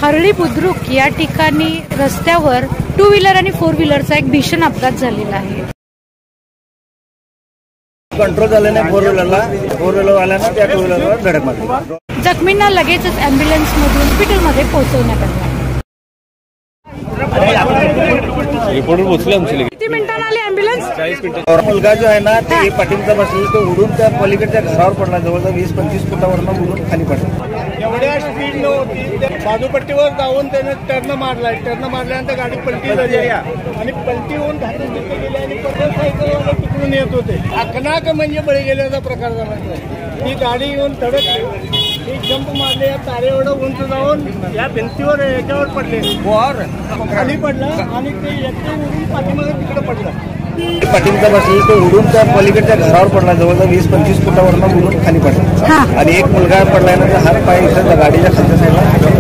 हरळी बुद्रुक या ठिकाणी रस्त्यावर 2 व्हीलर आणि 4 व्हीलरचा एक भीषण अपघात झालेला आहे। कंट्रोल झाले नाही 4 व्हीलर वाल्यानं त्या 2 व्हीलरवर धडक मारली। जखमींना लगेचच ॲम्ब्युलन्समधून हॉस्पिटलमध्ये पोहोचवण्यात आले। रिपोर्टर पोहोचले आमचे। किती मिनिटांनी आली ॲम्ब्युलन्स? 40 मिनिटं। मुलगा जो आहे ना ते पाठींचा बसलेला तो उडून त्या पलीकडच्या घरावर पडला, जवळजवळ 20-25 फुटावरनं उडून खाली पडला। एवढ्या स्पीड नव्हती, बाजूपट्टीवर जाऊन त्याने टर्न मारल्यानंतर गाडी पलटी झाली आणि पलटी होऊन घालून तिथे गेली आणि परत सायकलवाले तिकडून येत होते। अकनाक म्हणजे बळी गेल्याचा प्रकार झाला। ती गाडी येऊन धडकली, ती जंप मारले, तारे एवढं उंच जाऊन या भिंतीवर याच्यावर पडले, खाली पडला आणि ते एकटे उडून पाठीमागे तिकडे पडलं। पाठींचा बसलेला तो उडून त्या पलीकडच्या घरावर पडला, जवळजवळ 20-25 फुटावरनं उडून खाली पडला आणि एक मुलगा पडल्यानंतर हात पाय गाडीच्या खालच्या साईडला